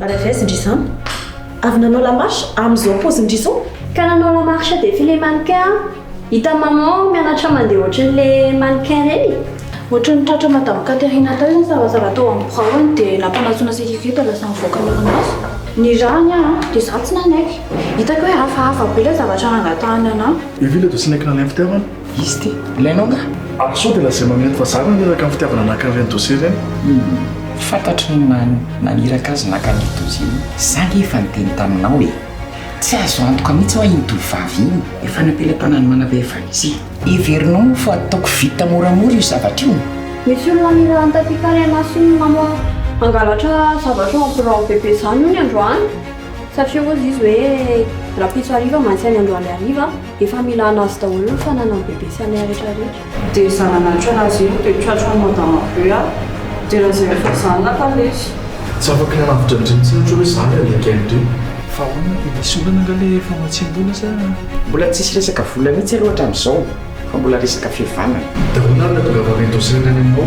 Arafesindrison avy nanao lamarche amin'izao pozindrison ka nanao lamarche dia file mannequin hita maman mianatra mandeha ohatran'le mannequin reny ohatran'ny tratra madame Katerina tao izany zavazava tao amin'ny braony dia nampanatsoana sekireta lasa mivoaka ny ranomasy ny rany dia za tsy nanaiky hitako hoe hafahafa be ilay zavatra nangatahany anahy ivila dia sy naikina ilay fitiavana izy ty ilainao nga sao dia lazay mamety fa zara niraka amin'ny fitiavana nakan'ireny dossier ireny fantatry naniraka azy nakany dossier zany efa niteny taminao hoe tsy azo antoka mihitsy hoe intovavy iny efa nampela-panany manavehfa izy iverinao fa ataoko vita moramora io zavatra io misy olona mirahany tapikarena sy maman angalatra zavatra empirant bebe zany io ny androany satria ozy izy hoe raha pitso ariva mantsy any androany ariva efa mila anazy daholo ny fanana bebe sy any rehetrarehetra dia zananatro anazy io dia tratro madama be dia raha zay efa zanona kalezy tsy afaka nanavitra indriny tsy ohatra hoe zany alekandre fa hoana dia misy olana angale famatsim-bola sa mbola tsisy resaka vola mihitsy aloha hatramin'izao fa mbola resaka fihavanana dia hoana ary tonga vaveny dossier any aminao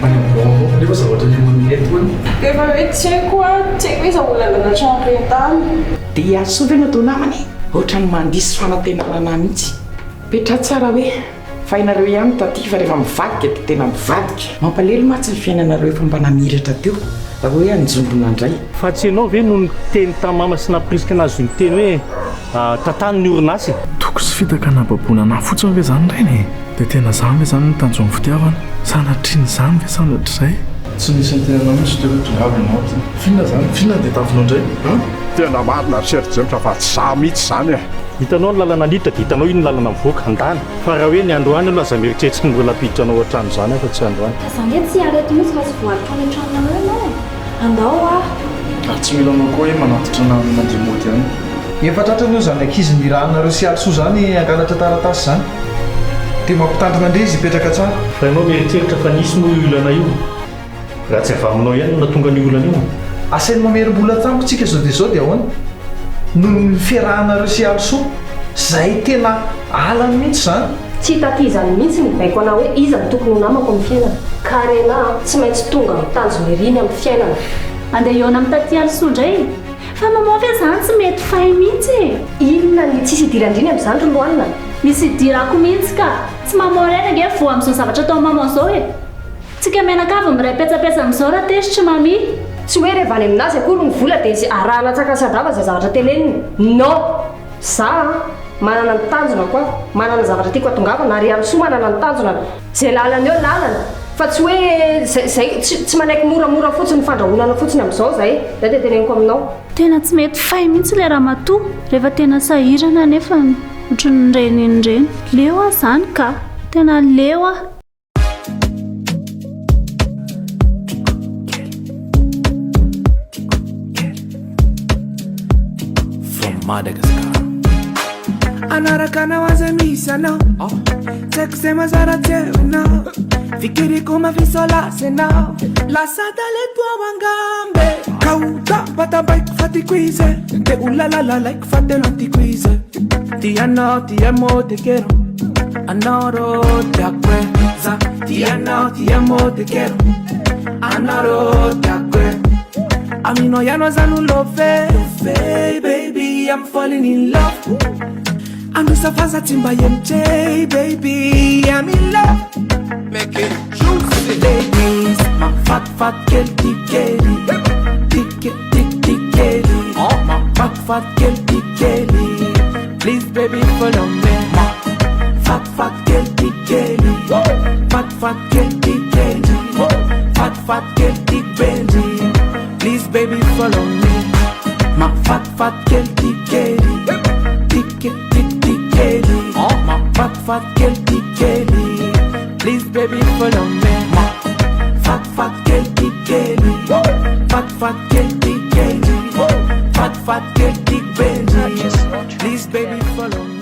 any aminao nefa zavatra ny manety hoany dia efa hoe tsy haiko tsy haiko hoe za olana natrano rentany dia asovy natao namany ohatrany mandisy fanantenanana mihitsy petra tsara hoe fa inareo ihany taty fa rehefa mivadika dia tena mivadika mampalelo matsy ny fiainanareo efa mba namiratra teo raha hoe anjombona indray fa tsy ianao ve no niteny tamama sy napirisika anazy ny teny hoe tantany ny orinasy toko sy fitaka nababoana anahy fotsiny ve zany ireny dia tena zany ve zany nytanjon'ny fitiavana sanatriny zany ve sanatra izay tsy nisy nytenana mihitsy dia hoe tongavy anao fina zany fina dia tafinao indray tena marina seritrerotra fa tsy za mihitsy zany e hitanao ny lalana litra dia hitanao iny lalana mivoaka andany fa raha hoe ny androany aloha aza mieritreritsy ny mbola piditra anao an-trano zany fa tsy androany zany hoe tsy arety mihitsy fa tsy voaritra any an-tranonanao ianao andao tsy mila anao koa hoe manatitra na mandimody ihany efa tratran'io zany ankizy ny rahanareo sy alisoa zany angalatra taratasy zany dia mampitandrina indre izy hipetraka tsara fa ianao mieritreritra fa nisy moa olana io raha tsy avaminao ihany no natonga ny olana io asainy mamerim-bola tampotsika zao dia ahoana no ny fiarahanareo sy alisoa zay tena alany mihitsy zany tsy tatizany mihitsy mibaiko anao hoe iza ny tokony ho namako amin'ny fiainana ka rena tsy maintsy tonga mitanjona iriny amin'ny fiainana andeha eona amin'ny taty alisoa indray fa maman ve zany tsy mety fay mihitsy inona ny tsisy idirandriny amin'izany ro lohanina misy idirako mihitsy ka tsy maman rena nge vo amin'izao zavatra atao maman zao e tsika menakava miray petsapetsa amin'izao raha tesitra mami tsy hoe reheva any aminazy akory ny vola dia izy arahana tsaka sadava zay zavatra teneniny no za manana ny tanjona koa manana zavatra tiako atongavana ary alisoa manana ny tanjona zay lalana eo lalana fa tsy hoe zay tsy manaiky moramora fotsiny fandrahonana fotsiny amin'izao zay zay dia teneniko aminao tena tsy mety fay mihitsy le raha matoa rehefa tena sahirana nefa ohatrany reniny leo a zany ka tena leo a Madagascar anarakana waza misana seksema zara tewena fikiri kuma visola sena la sadale tua wangambe kauta batabai fatikwize te ulalala like fatelanti kwize tiano tiamo te quiero anoro te acuerza tiano tiamo te quiero anoro te acuerza a mí no ya no es un love, baby, I'm falling in love. I'm just a fast timba MJ, baby, I'm in love. Make it juicy, ladies, my fat girl, Kelly, Kelly, oh my fat girl, Kelly. Please, baby, follow me, my fat girl, Kelly, fat girl, Kelly, fat girl, Benji. Please, baby, follow me. My fat girl, Kelly. Kelly. Oh, my fat girl, Kelly. Please, baby, follow me. My fat girl, Kelly. Fat girl, Kelly. Fat girl, Benji. Please, baby, follow me.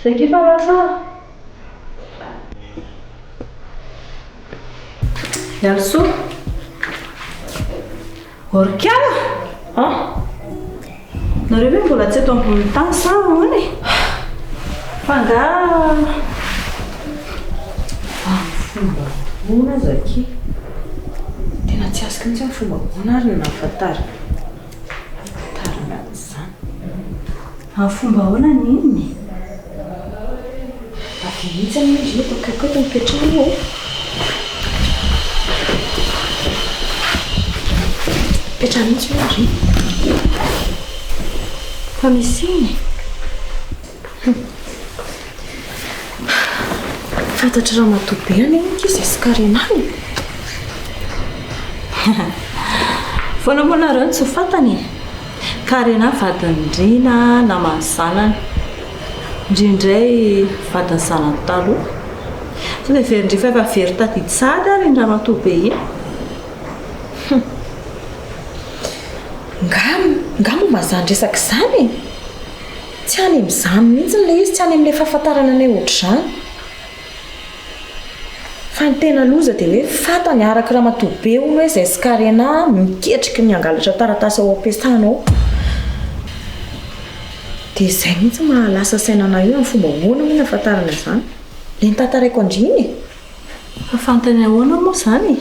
Zay kifa lasa Yalso Orkiana nareo hoe mbola tsy eto ambony tany sa hoany e fa nga fomba ona zaki tena tsy asika mitsy ny fomba ona ary na fatara zany fomba ona ny inony avy mihitsy amin'izy io akaiky eto mipetrahana eo petrahana mihitsy io izy fa misy iny fantatra raha matobe any iny izy sy karenany foana moa nareo tsy ho fantany karena vadin-drina na manzanany indrindray vadiny zanany taloha sao dia verindrefa efa very tadidy sady ary ny raha matobe iny nga momba zany resaka izany tsy any amin'izany mihitsy nilay izy tsy any amin'ilay fahafantarana anay ohatra izany fa ny tena loza dia hoe fantany araka raha matobe olo hoe izay sy karena miketriky ny angalatra taratasy ao am-piasanao dia izay mihitsy mahalasa sainana io amin'ny fomba hoana moa ny ahafantarana izany le ny tantaraiko andriny fa fantany ahoana moa izany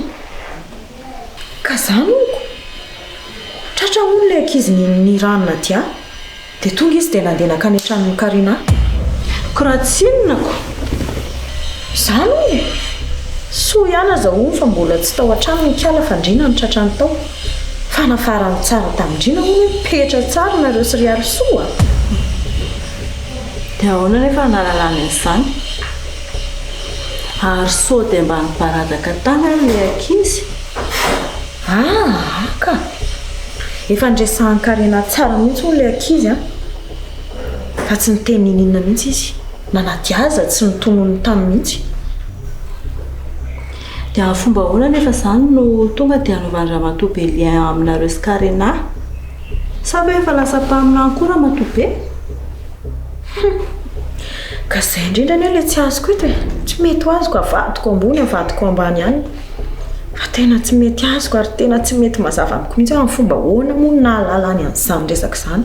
ka izany oko tratra hono ilay ankizy ny ranona dia tonga izy dia nandeha nakany an-tranon'ny karena ko raha tsinonako izany hoe soa ihany azahoany fa mbola tsy tao an-trano ny kala fandriana ny tratrany tao fa nafarany tsara tamindrina hono hoe petra tsara nareo sy riary soa dia ahoana nefa nalalana izany ary soa dia mba nibaradaka tany ary ilay ankizy aka efa ndresahan'ny karena tsara mihitsy hono ilay ankizy fa tsy niteny ininona mihitsy izy nanaty aza tsy nitonony tany mihitsy dia amin'ny fomba hoana nefa izany no tonga dia hanaovany raha matobe lien aminareo sy karena sa hoe efa lasa mpaminany koa raha matobe ka izay indrindra ny ilay tsy azoko eto e tsy mety ho azoko avadiko ambony avadiko ambany ihany fa tena tsy mety azoko ary tena tsy mety mazava amiko mihitsy amin'ny fomba hoana moa nahalalany an'izany resaka izany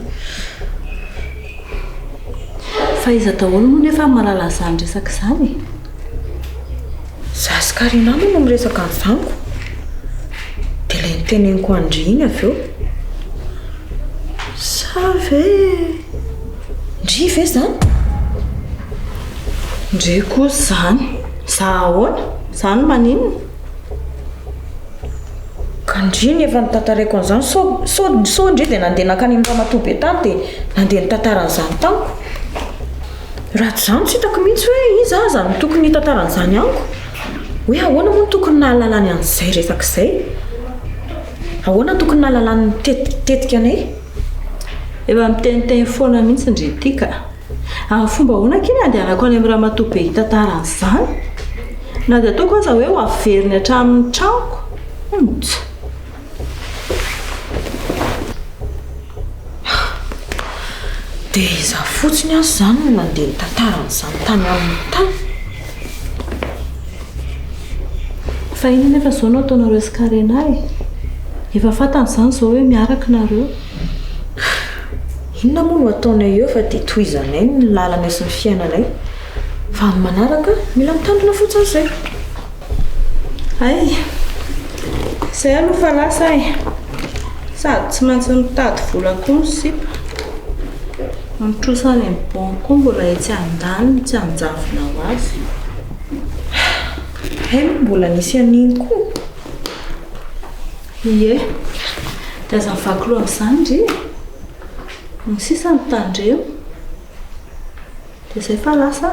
fa iza daholo moa nefa mahalala izany resaka izany za sy karena moa no miresaka an'izaniko dia ilay niteneniko andriny avy eo sa ve ndry ve izany ndry koa izany za ahoana izany maninona ka ndriny efa nitantaraiko an'izany so ndry dia nandeha nakany amin'ny raha matobe tany dia nandeha nitantaran'izany taniko raha tsy izany tsy hitako mihitsy hoe iza aza no tokony hitantaran'izany aniko hoe ahoana moa no tokony nahalalany an'izay resaka izay ahoana tokony nahalalany tetika anay efa miteniteny foana mihitsy ndry tika amin'ny fomba hoana kiny andehanako any amin'ny raha matobe hitantaran'izany na dia ataoko aza hoe ho averiny hatramin'ny tranoko dia iza fotsiny azy izany no nandeha nitantaran'izany tany amin'ny tany fa iny nefa izao no ataonareo sy karena efa fantany izany izao hoe miaraka nareo inona moa no ataonay eo fa dia tohizanay ny lalana sy ny fiainanay fa amin'ny manaraka mila mitandrina fotsiny izay ay izay aloha fa lasa sady tsy maintsy mitady vola koa ny sipa mitrosany amin'ny banko mbola etsy andany tsy anjavona ho azy mbola nisy an'iny koa ie dia aza mivaky loha amin'izany ndry ny sisa ny tandreo dia izay fa lasa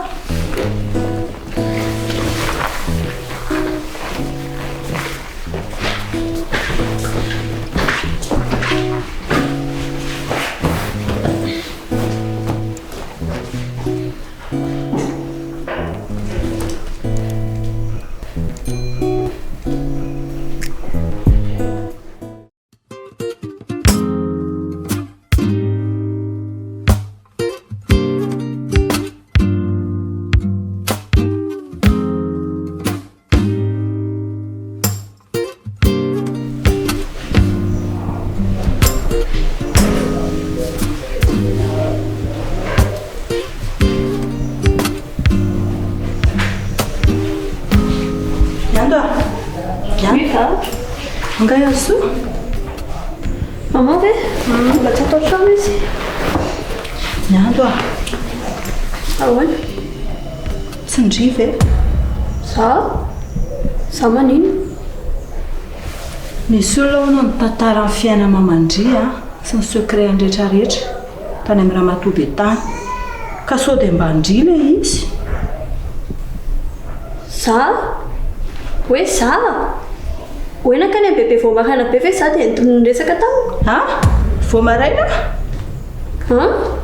Miando angay azo maman ve mbola tsy atao trano izy miando ahoana tsy ndriva za manino misy olona hoana ny tantara ny fiaina mamandry sy ny secret andrehetrarehetra tany amin'ny raha matoby tany ka sao dia mba ndry le izy hoe hoe nankany any bebe voamaraina be ve za dia nresaka tao voamaraina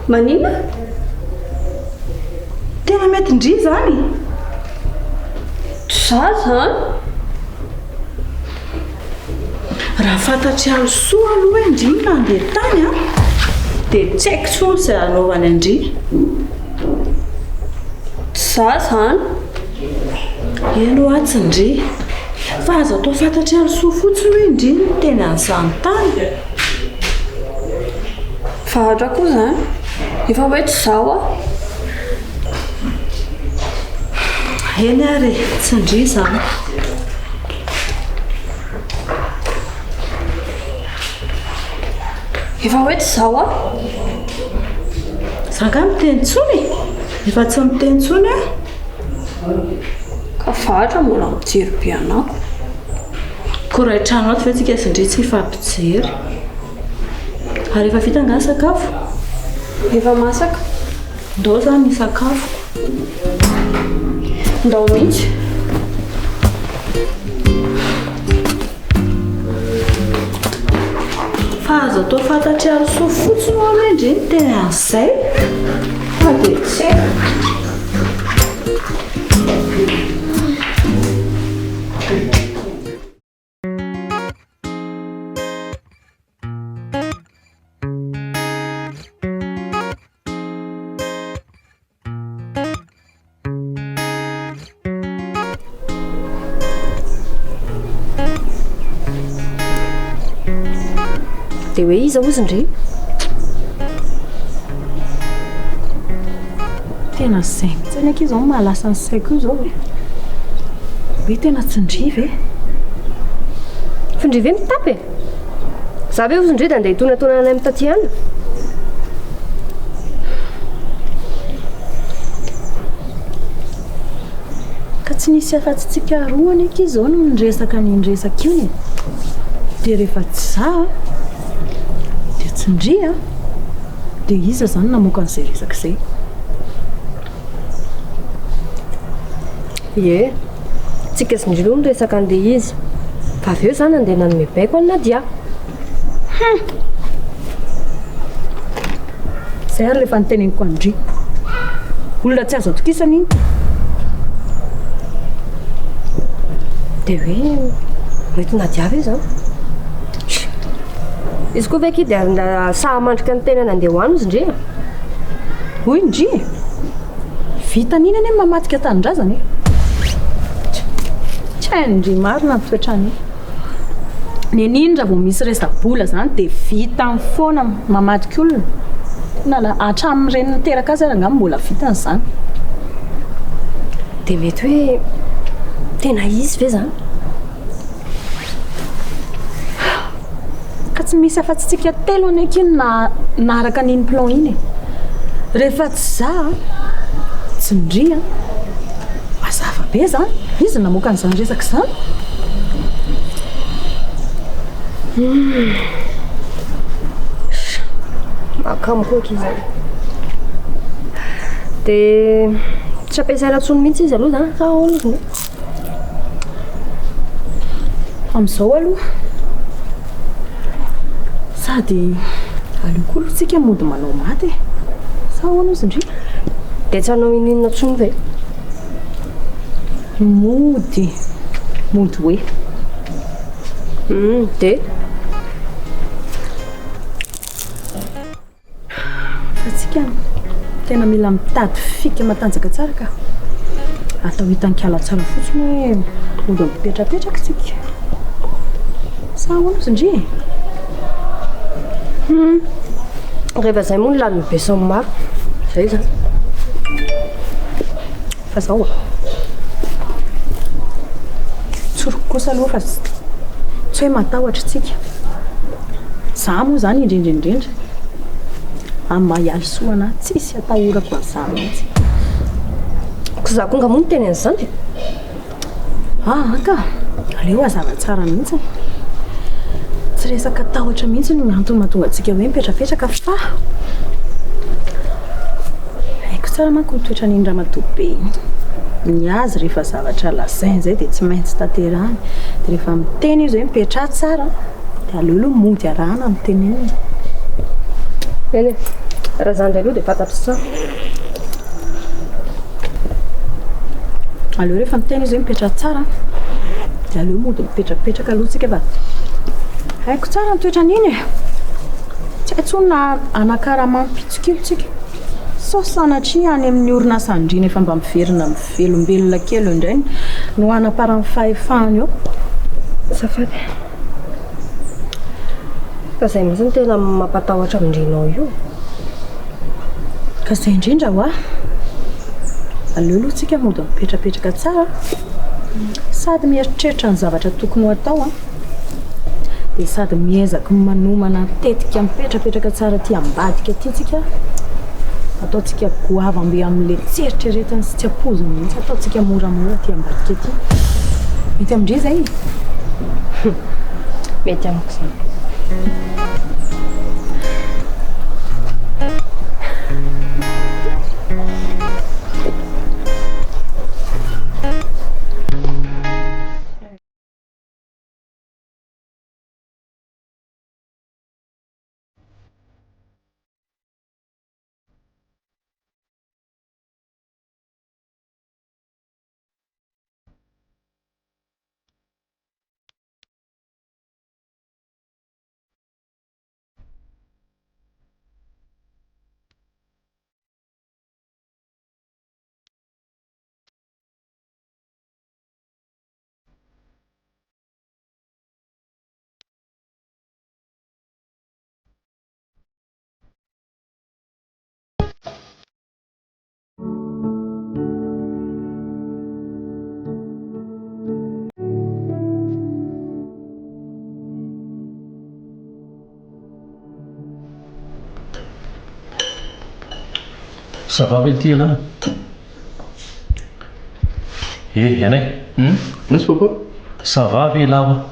maninona tena mety ndry zany zany raha fantatry alosoa aloha hoe ndry nandeha tany dia tsy haiko soa izay anaovany andry zany eno atsy ndry fa azo atao fantatry alosoa fotsiny hoe ndry ny teny an'izany tany fahatra koa zany efa hoe tsy zao eny ary tsy ndry zany efa hoe tsy zao zaka miteny tsony efa tsy miteny tsony ka fahatra mbola mijery be anao koa ray trano ato fatsika sindry tsy ifampijery ary efa vita nga sakafo efa masaka ndao zany ny sakafo ndao mihitsy fa azo atao fantatry alosoa fotsiny ho ame ndry ny teny an'izay fa dia tsy dia hoe iza ozy ndry tena zay mitsy any aky izao mahalasa ny saiko io zao hoe tena tsy ndriva findriva mitapy za ve ozy ndry dia andeha hitonatona anay mitaty any ka tsy nisy afa-tsitsika roany aky izao no nresaka ny nresaka io ny dia rehefa tsy za dia tsy ndry dia iza zany namoaka an'izay resaka izay ie tsika sy ndry loha no resaka andeha izy fa avy eo zany andeha nanome baiko any nadia zay ary rehefa niteneniko andry olona tsy azo atokisana iny dia hoe mety nadia ve zany izy koa ve ky dia sahamandrika ny tenany andeha hoany izy ndry hoy ndry vita n'iny any mamatika tanindrazany tsy haindry marina ny toetrany nenindra vao misy resa-bola zany dia vita ny foana mamatika olona nala hatramin'ny reny niteraka azy aranga mbola vitany izany dia mety hoe tena izy ve zany ka tsy misy afa-tsitsika telo any aky iny naaraka n'iny plan iny rehefa tsy za tsy ndry mazava be zany izy namoaka an'izany resaka izany makamo koa aky izany dia tsy ampiasaina ntsony mihitsy izy aloha zany sa ahoana izy amin'izao aloha sady aleokolotsika mody manao maty sa ahoana izy ndry dia tsy hanao ininona ntsony ve mody hoe dia fa tsika tena mila mitady fika matanjaka tsara ka atao hitan-kiala tsara fotsiny hoe mody mipetrapetraka tsika sa ahoana izy ndry rehefa izay moa ny lany be samy maro zay zany fa zao kosa aloha fa tsy hoe matahotra tsika za moa zany indrindraindrindra amin'ny mahalisoana tsisy atahorako an'izany mihitsy ko za konga moa noteny an'izany ka aleo azava tsara mihitsy tsy resaka tahotra mihitsy no antony mahatonga antsika hoe mipetrapetraka fa haiko tsara manko mitoetra n'iny ramatoabe ny azy rehefa zavatra lazainy zay dia tsy maintsy tanterahany dia rehefa miteny izy hoe mipetra tsara dia aleo aloha mody arahana miteneniny eny raha zany aloha dia fantatro tsara aleo rehefa miteny izy hoe mipetra tsara dia aleo mody mipetrapetraka aloha tsika fa haiko tsara mitoetra n'iny tsy haitsona anakaramamipitsokilo tsika so sanatria any amin'ny orinasa andrina efa mba miverina mivelombelona kely indray no anaparan'ny fahefahany eo safady fa zay mihitsy tena mampatahotra amindrinao io ka zay indrindra ho aleo aloha tsika mody mipetrapetraka tsara sady mieritreritra ny zavatra tokony ho atao dia sady miezaka manomana tetika mipetrapetraka tsara ty ambadika ty tsika ataontsika goavambe amin'le tseritreretany sy tsy apoziny mihitsy ataontsika moramora ty ambadika ty mety amindri zay mety amiko zany Ça va avec toi là? Anay. Misy papa? Ça va avec là?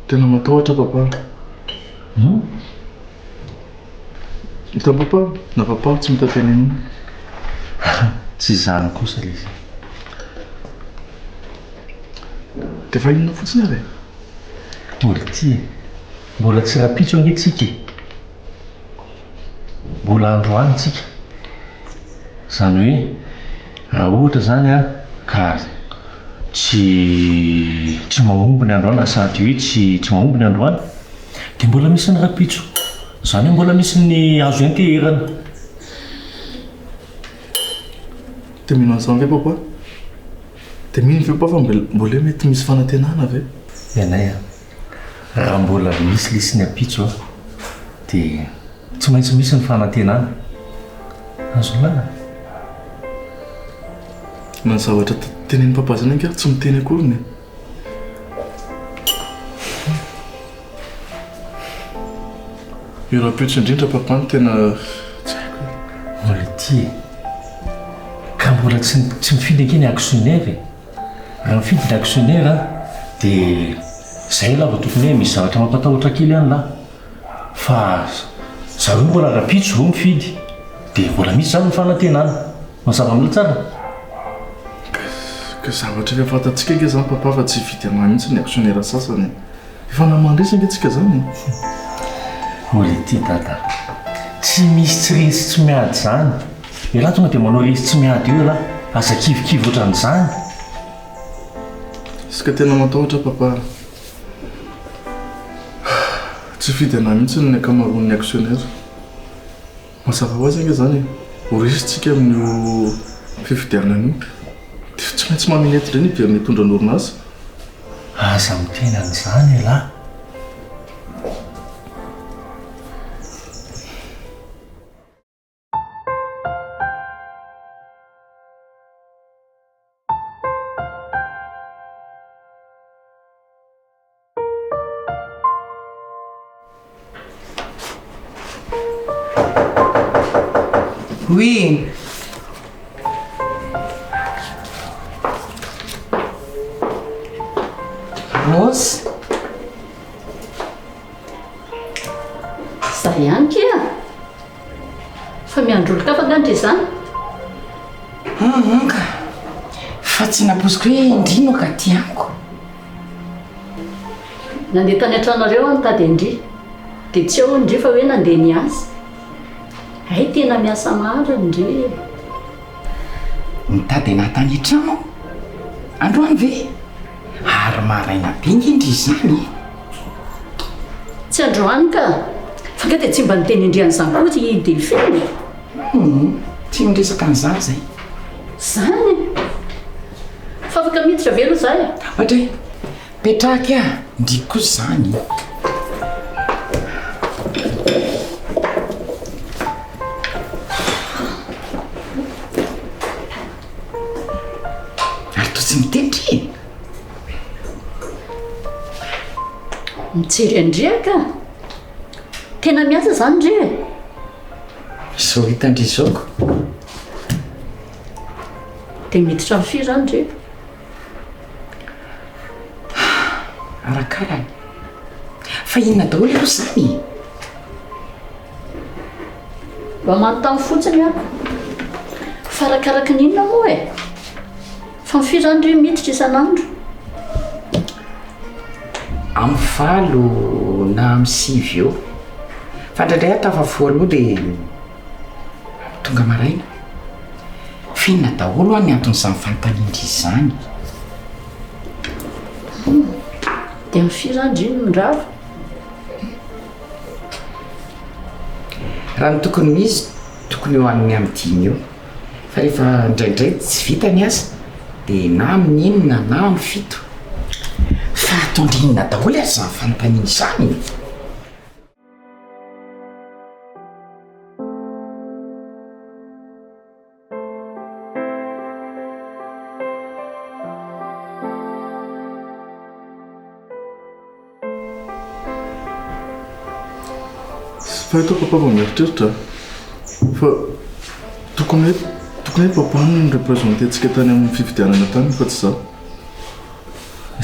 Tena matahotra papa. Hitanao papa, na papa tsy mitateny an'iny. Tsy zany kosa izy. Dia fa inona fotsiny ary? Mbola ty mbola tsy rapitso angeitsika mbola androany tsika zany hoe raha ohatra zany ka tsy mahomby ny androany sady hoe tsy mahomby ny androany dia mbola misy ny rapitso zany hoe mbola misy ny azo enteherana dia mino an'izany ve papa? Dia mino ve papa fa mbola mety misy fanantenana ve? Anay raha mbola misy lisy ny apitso dia tsy maintsy misy ny fanantenana azolahy na ny zavatra teneny papa zany anka tsy miteny akory ny io rapitso indrindra papa ny tena tsy haiko mbola ty ka mbola tsy mifidy ake ny actionnaire raha mifidy ny actionnaire dia zay lava tokony hoe misy zavatra mampatahotra kely ihany lahy fa zareo mbola rapitso vao mifidy dia mbola misy zany ny fanantenana mazava mila tsara ka zavatra efa fantatsika ange zany papa fa tsy vidy amah mihitsy ny actionnaire sasany efa namandresa angentsika zany mbola ty dada tsy misy tsy resy tsy miady zany elahy tonga dia manao resy tsy miady eo lahy aza kivikivy ohatran'izany izy ka tena matahotra papa tsy fidy anah mihitsy ny akamaroan'ny actionnaire mazava ho azy ange zany ho resitsika amin'io fifidianan'io dia tsy maintsy maminety indray ny dia mitondra n'orinasa aza mitenan'izany elahy Oui. Rose. Za ihany kia fa miandrolo ka fa gandry izany ka fa tsy naposiko hoe indrino ka tiako nandeha tany an-tranareo any tady andry dia tsy ao indry fa hoe nandeha niasa ay tena miasa maro indry mitady anatany an-trano androany ve ary maraina be indry izany tsy androany ka fa ka dia tsy mba niteny indrian'izany koa ty delphine tsy miresaka an'izany zay zany fa afaka miditra velo zay ohatra petraky a ndriko koa zany ary to tsy mitendry mijery andriaka tena miasa zany ndre zao hitandry zaoko dia miditra amin'ny firy zany ndre arakarany fa inona daholo aloha zany mba manontany fotsiny ako fa arakaraka n'inona moa e fa mifiry zany ndre miditra isan'andro amin'ny valo na amin'ny sivy eo fa ndraindray atafafolo moa dia tonga maraina fa inona daholo a ny anton'izany fanontaniandry izany dia mifiry zany ndry no mindrava raha ny tokony misy tokony eo an'ny amin'ny dimy eo fa rehefa ndraindray tsy vita ny asa dia na amin'ny enina na amin'ny fito fa ataondrinona daholo azy zany fanontaniana izany fa eto papa va mieritreritra fa tokony hoe papa no représente antsika tany amin'ny fifidianana tany fa tsy za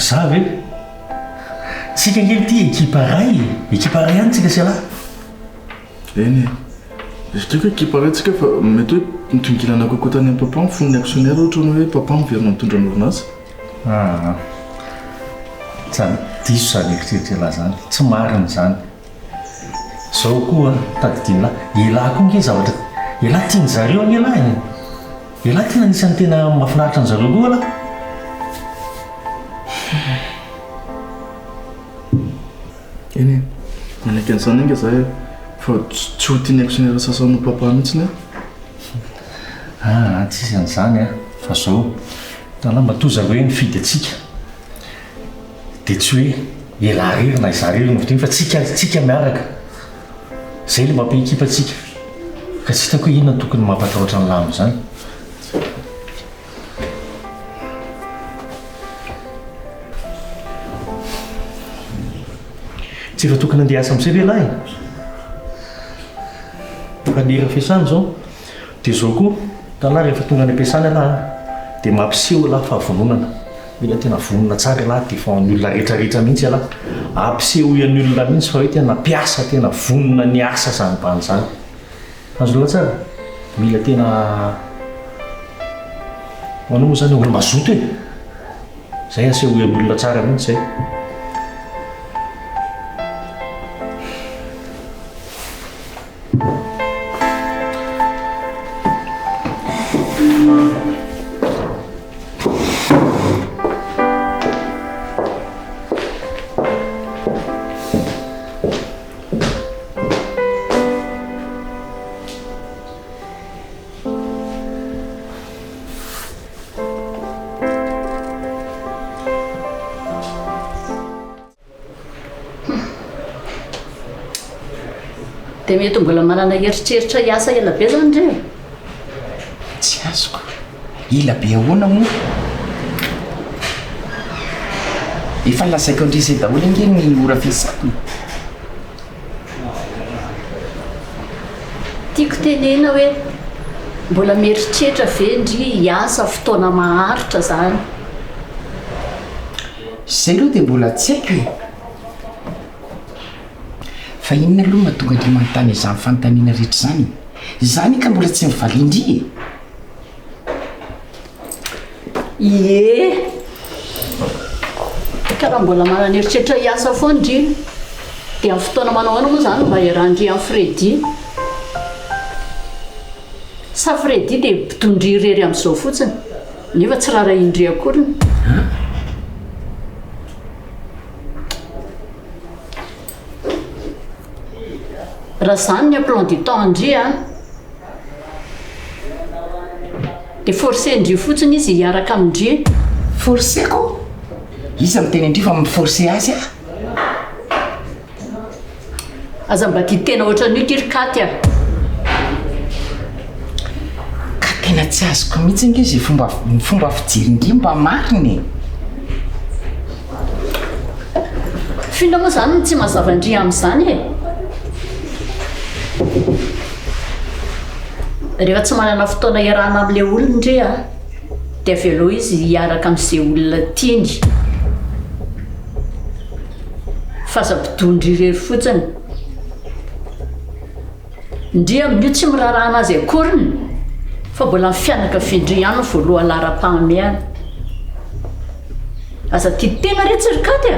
za ve tsika ngely ty ekipa ray ihany tsika sy alahy eny izy tiako hoe ekipa ray tsika fa mety hoe mitongilana kokoa tany amin'ny papa mifon'ny actionnaire ohatra ny hoe papa miverina mitondra ny orinasa zany diso zany eritreritra lahy zany tsy mariny zany zao koa tadidinina elahy koa nge zavatra elahy tiany zareo any elahy elahy tena anisan'ny tena mahafinaritra ny zareo koa lahy eny manaiky an'izany inga za fa tsy ho tiany actionnaire sasanao papa mihitsiny tsisy an'izany fa zao tana matoa zareo hoe nifidy atsika dia tsy hoe elahy rery na izarery novitriny fa tsika miaraka zay le mampi-ekipa atsika ka tsy hitako hoe inona tokony mampatahotra ny lamo zany tsy efa tokony andeha asa amin'izay ve lahy fa lera fiasany zao dia zao koa tanahy rehefa tonga any ampiasany alahy dia mampiseho alahy fahavononana mila tena vonona tsara alahy dia fa ny olona rehetrarehetra mihitsy alahy ampiseho ian'ny olona mihitsy fa hoe tena mpiasa tena vonona ny asa zany bany zany azo loha tsara mila tena manao moa zany olo mazoto e zay aseho ian'ny olona tsara mihitsy zay dia mety mbola manana eritreritra hiasa ela be zany ndre tsy azoko ila be ahoana moa efa lasaiko andrisay daholo inge ny ora fiasany tiako tenena hoe mbola mieritreritra ve ndry hiasa fotoana maharitra zany? Zay aloha dia mbola tsy haiko e. Fa inona aloha mahatonga andry manontany izany fanontaniana rehetra zany? Zany ka mbola tsy mivalindry e. Ie, karaha mbola manana eritreritra hiasa foana ndry dia amin'ny fotoana manao ana moa zany mba iarandry amin'ny Fredy. Sa Fredy dia mpitondry irery amin'izao fotsiny nefa tsy rara indry akory. Raha zany ny plan du temps ndry dia forcé ndry fotsiny izy hiaraka amindry. Forcéko? Iza miteny indry fa miforcé azy a? Aza mba tia tena ohatran'io tirikaty a. Ka tena tsy azoko mihitsy nge izy fomba fijerindry mba mariny. Fina moa zany tsy mazava-ndry amin'izany e. Rehefa tsy manana fotoana iarahana amin'ilay olona ndry dia avy aloha izy hiaraka amin'izay olona tiany. Fa aza mpitondry irery fotsiny. Ndry amin'io tsy mirarahana azy akoriny fa mbola mifianakaviandry ihany voaloha lara-pahamehana. Aza tia tena re tsirikaty a.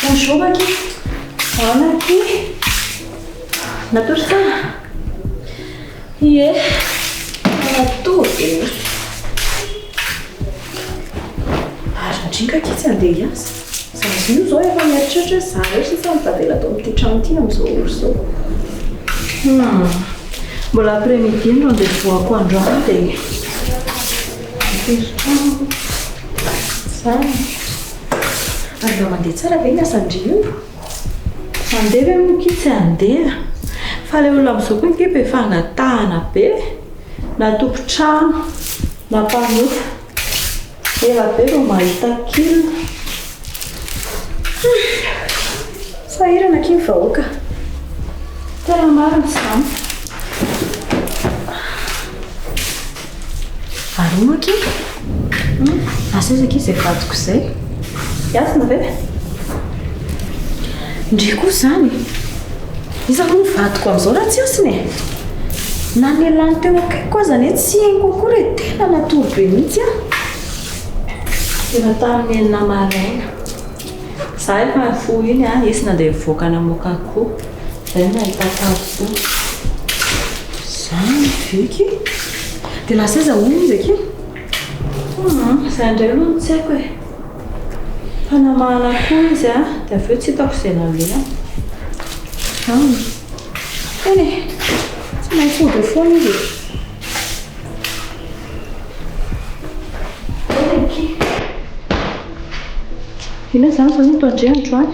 Bonjour Aki. Aki. Natory sana? Ie. Natory. Arindringa Aki tsy handeha hiasa. Zaho io zao efa mieritreritra za rehetra tsy mitadela atao amin'ity trano ity amin'izao oro zao. Mbola après-midi no andevoako androany dia trano. Zany. Ary mba mandeha tsara ve ny asandry io? Mandeha ve moa tsy handeha? Fa ilay olona amin'izao koa nge efa hanatahana be, na tompo-trano, na mpanota. Ela be vao mahita kilo. Sahirana kiny vahoaka. Tena marina izany. Aroma kiny? Asa izy izay vadiko izay? Iasina ve? Ndry koa zany. Iza koa mivadiko amin'izao raha tsy asiny e. Na ny lany teo akaiko aza ny tsy haingo akory e. Tena natory be mihitsy a. Efa tamin'ny enina maraina. Za efa fo iny a, isy nandeha mivoaka namoaka akoho. Zay nahita tarobo. Zany viky. Dia lasa iza hono izy aky? Izay indray aloha no tsy haiko e. Fanamahana akoho izy a, dia avy eo tsy hitako izay nalena. Eny e, tsy mahifody foana izy. Ina zany fa mitondre androany?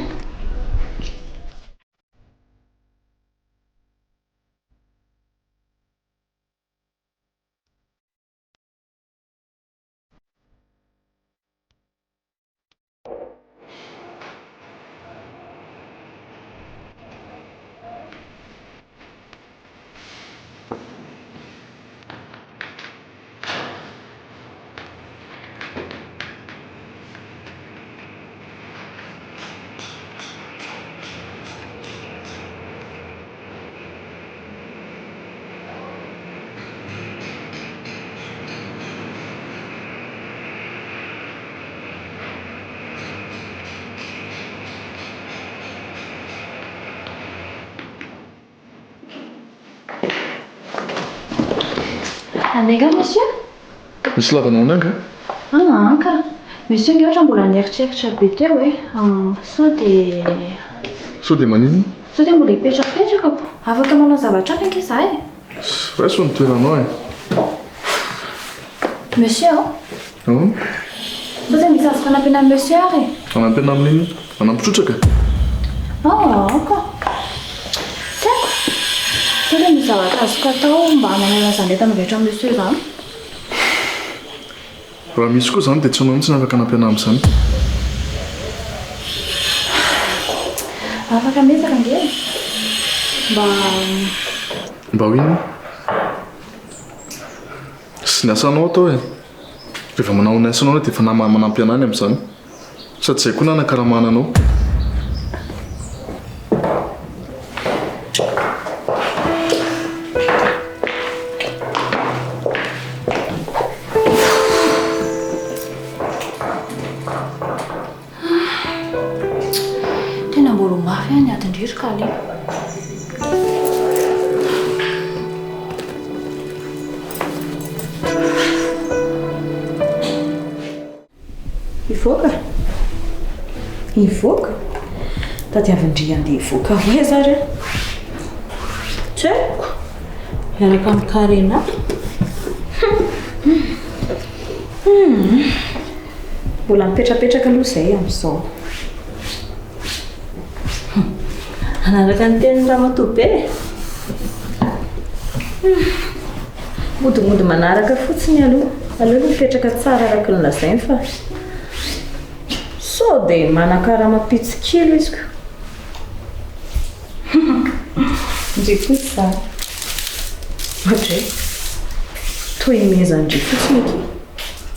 Anay nga monsieur? Misy lavanao nanga? Ka monsieur nge ohatra mbola nieritreritra be teo hoe sao dia sao dia manino sao dia mbola hipetrapetraka po afaka manao zavatra afa anke za e raiso ny toeranao e monsieur sao dia misy azo fanampina amin'ny monsieur ary anampina amin'iny anampitrotraka ka tiako sao dia misy zavatra azoko atao mba manala zandeta mivetra amin'ny monsieur zany raha misy koa zany dia tsy anao mihitsy ny afaka anampiana amin'izany afaka metaka nge mba hoino sy ny asanao atao e rehefa manao ny asanao dia efa manampy anany amin'izany sady izay koa nanakaramana anao tena mbola mafy any adindriroka ale ivoaka tadiavindry andeha ivoaka hoe zary tsy haiko miaraka amin'ny karena mbola mipetrapetraka aloha izay amin'izao anaraka ny teniny raha matobe modimody manaraka fotsiny aloha aleoha mipetraka tsara araka ny lazainy fa sao dia manakara mapitsikilo izy ko ndry fotsy zany ohatray toy meza ndry fotsiny eky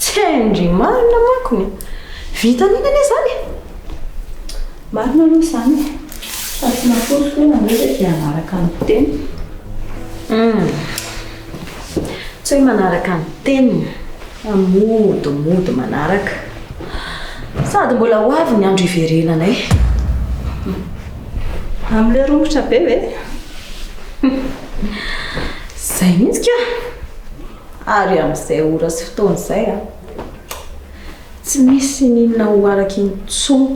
tsy haindry marina makony vitanina ane zany marina aloha zany fa tsy nafoso namoza dia manaraka ny teny tsy hoe manaraka ny teniny amodimody manaraka sady mbola ho avy ny andro iverenanay amin'ilay rongotra be hoe zay mihitsy ka ary amin'izay ora sy fotoana izay tsy misy ninona ho araky ny tsoa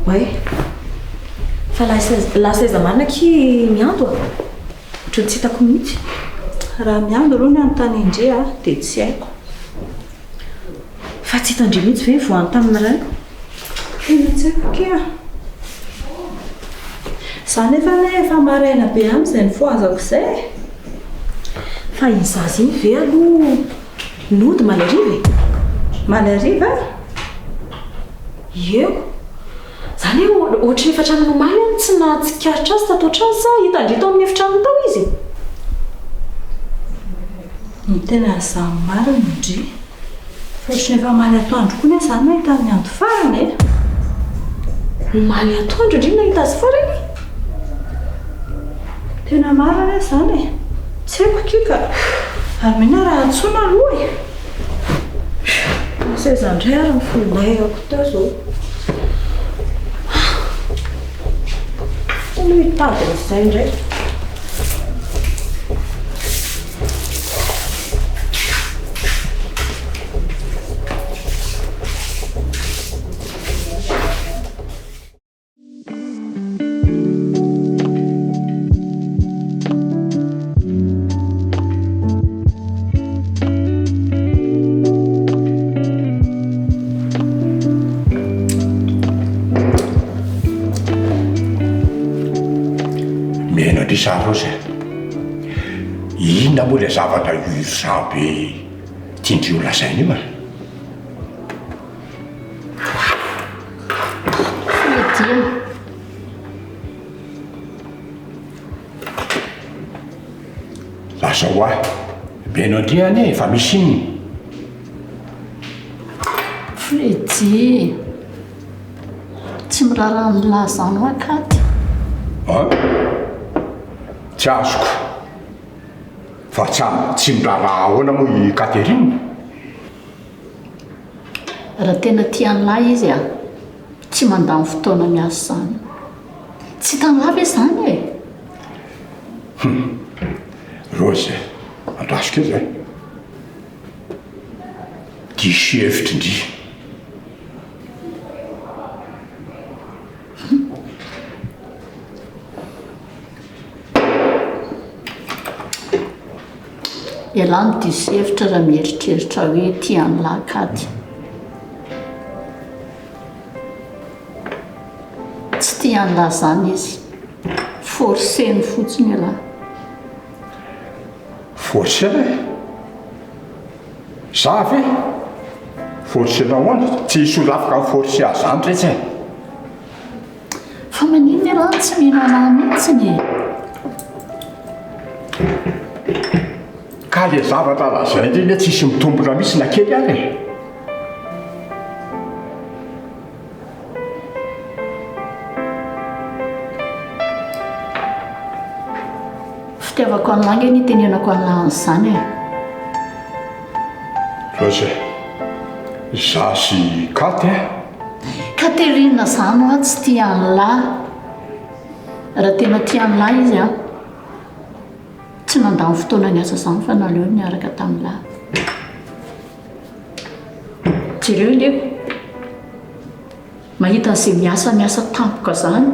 hoe fa lasaiza marina ki miando ohatry ny tsy hitako mihitsy raha miando aloha ny anontany indre dia tsy haiko fa tsy hitandre mihitsy ve voany tamina ray tena tsy haiko ke za nefa nefa maraina be amin'izay ny foazako izay fa iny zaza iny ve aloha nody malariva eo zany hoe ohatry ny efa-trano nomaly any tsy natsikaritra azy tatoatra azy sa hitandre tao amin'ny efitrano tao izy ny tena zany marina indry fa ohatry ny efa maly atoandro koa ny zany nahita ny ando farany maly atoandro indry nahita azy farany tena marina zany tsy haiko kika ary mena raha antsona aloha sezandray ary mifolonay ako teo zao tena hitady n'izay indray Sarosa inona moa le zavatra izabe tiandrio lasainy io lasa ho ahy beno andriany fa misy inony Fredy tsy miraharaha milazanao akaty tsy azoko fa tsy miraharaha ahoana moa i Katerina raha tena tian'lahy izy tsy mandany fotoana miasa zany tsy tanlava izy zany Rose andrasika izy diso hevitra indry ialany disevitra raha mieritreritra hoe tiany lahakady tsy tiany lahy zany izy forseny fotsiny ialahy forsena za ve forsena hoany tsy isolafika ny forsy azy zany rehetra e fa maniny ialahy tsy mino anahy mihitsiny ka le zavatra lazay indriny tsisy mitombona misy na kely any e fitiavako an'langy ny tenenako an'lahan'izany e loza za sy katy e katerina zany ho a tsy tiany lahy raha tena tiany lahy izy a tsy nandany fotoana ny asa zany fa naleo niaraka tamin'ny lahy jereo ileko mahita n'izay miasa tampoka zany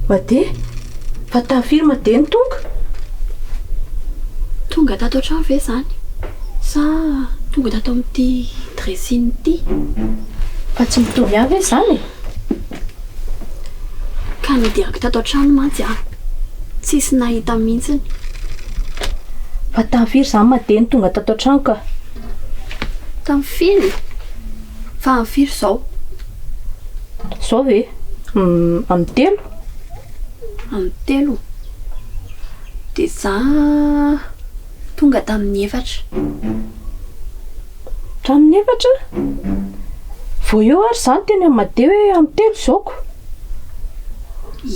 Made fa tafiry Made ny tonga tato an-trano ve zany sa tonga tato amin'ity dressing ity fa tsy mitovy avy zany ka nidirako tato an-trano mantsy tsisy nahita mihitsiny fa tafiry zany Made ny tonga tato an-trano ka tamin'ny firy fa amin'ny firy zao ve amin'ny telo amin'ny telo dia za tonga tamin'ny efatra vao eo ary zany teny amin'ny Made hoe amin'ny telo zaoko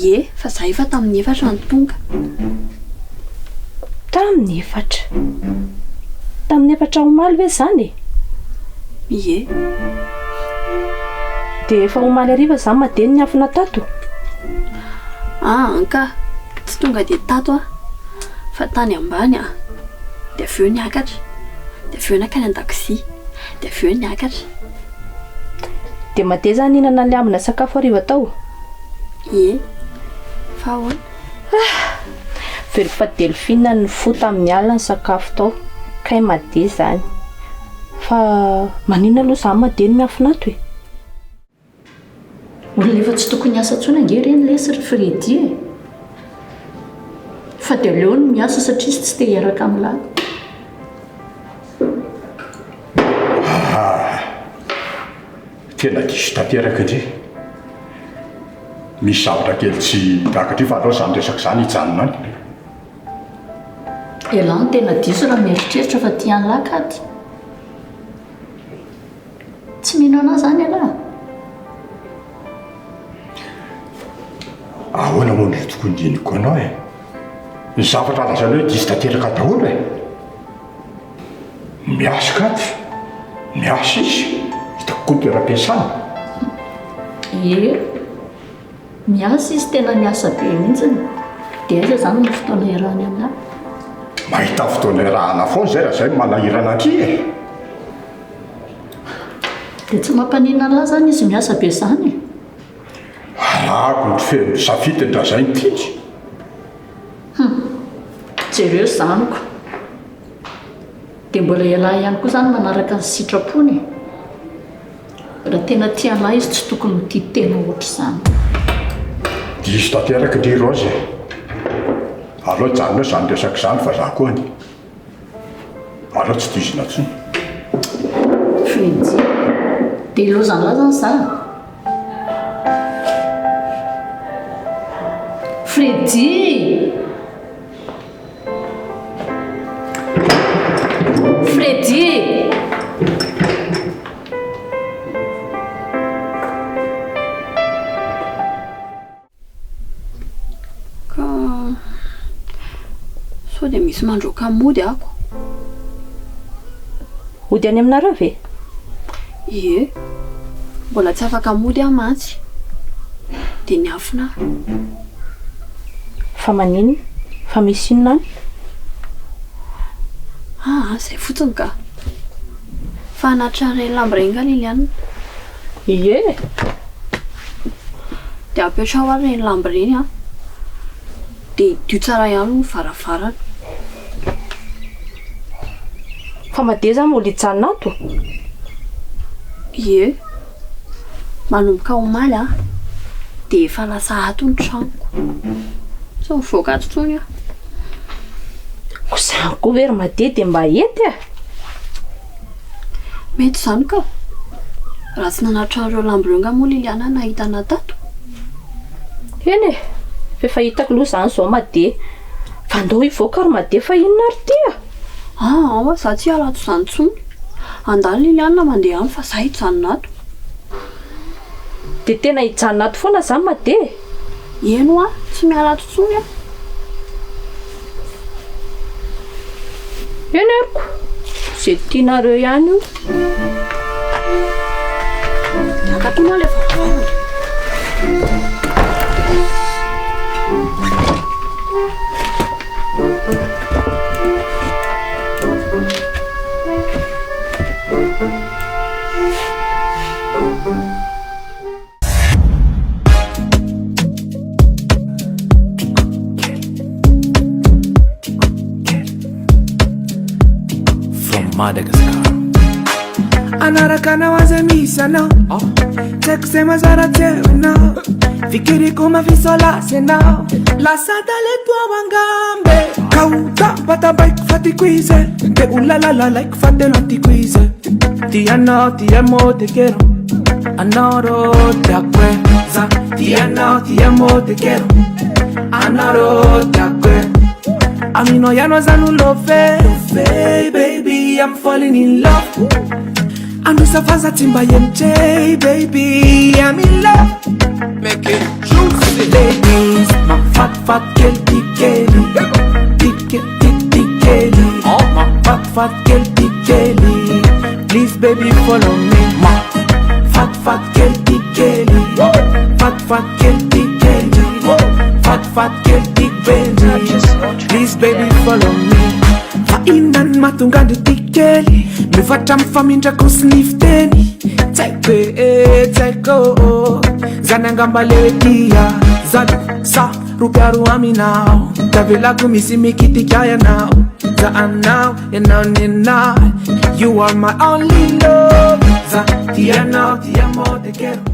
ie fa za efa tamin'ny efatra ny tonga tamin'ny efatra omaly ve zany ie dia efa omaly ariva zany Made ny afina tato anka tsy tonga dia tato fa tany ambany dia avy eo niakatra dia avy eo nakany an-dakozia dia avy eo niakatra dia Made zany hinana liambina sakafo ariva tao ie fa ahoana veriko fa Delphine ny fo tamin'ny alina ny sakafo tao kay Made zany fa manina aloha zany Made ny miafinato e olona efa tsy tokony asa ntsony ange reny lesy ry Fredy e fa dia leo no miasa satria izy tsy te hiaraka amin'ny lahy tena diso tanteraka indre misy zavatra kely tsy takatry fa alao zany resaka zany hijanona any ialany tena diso raha mieritreritra fa tiany lahy kady tsy mino anahy zany ialahy ahoana moa ny tokony indiniko anao e ny zavatra lazany hoe diso tanteraka daholo e miasa kady miasa izy hitako koa toeram-piasana ie miasa izy tena miasa be mihitsiny dia aiza zany ny fotoana irahany aminahy mahita fotoana irahana foana zay raha zay manahirana atry e dia tsy mampanina lahy zany izy miasa be zany arako ny feno safitiny raha zay nitindry jereo zaniko dia mbola ialahy ihany koa zany manaraka ny sitrapony raha tena tialahy izy tsy tokony ho tia tena ohatra izany diso tanteraka ndry rozy alao janonao zany resaka zany fa za koa any alao tsy dizona ntsony Fredy dia ilozany lahy zany za Fredy Fredy sao dia misy mandroaka mody ako. Ody any aminareo ve? Ie, mbola tsy afaka mody aho mantsy dia niafina. Fa maniny? Fa misy inona any? Izay fotsiny ka. Fa anatrareny lamba reny nga Liliane. Ie. Dia apetra ho ary reny lamba reny dia dio tsara ihany ny varavarana. Fa mandeha zany mbola hijanona ato? Ie, manomboka omaly dia efa lasa ato ny tranoko. Sao mivoaka ato tsony aho. Ko izany koa very mandeha dia mba ety a? Mety izany ka. Raha tsy nanatra ireo lamba ireo nga moa Liliana nahitana tato. Eny e, efa hitako aloha izany izao mandeha. Fa andao hivoaka ary mandeha fa inona ary ty a? Za tsy hiala ato izany tsony. Andalo Liliana mandeha any fa za hijanona ato. Dia tena hijanona ato foana izany mandeha? Eno tsy miala ato tsony aho. Eny ariko, izay tianareo ihany io. Akatona ilay varavarana. Madagascar. Anaraka nawaza misana Tekse mazara tewena Fikiri kuma visola sena La satale tua wangambe Kauta bata bike fati quize Te ulalala like fate lanti quize Ti ano ti amo te quiero Anoro te acuerza Ti ano ti amo te quiero Anoro te acuerza Amino ya no zanulo fe baby, I'm falling in love. Anusa faza timba yemche, baby, I'm in love. Make it juicy. Ladies, my fat girl, big Kelly. Big Kelly. Oh, my fat girl, big Kelly. Please, baby, follow me. My fat girl, big Kelly. Fat girl, big Kelly. Fat girl, big Benji. Please, baby, follow me. Inan matunga di tikeli Mifata mfamindra kusnifteni Taiko Zanangamba lewetia Zan sa rupiaru aminao Tavela kumisi mikiti kaya now Zaan now and now You are my only love Za tia now tia mo te quiero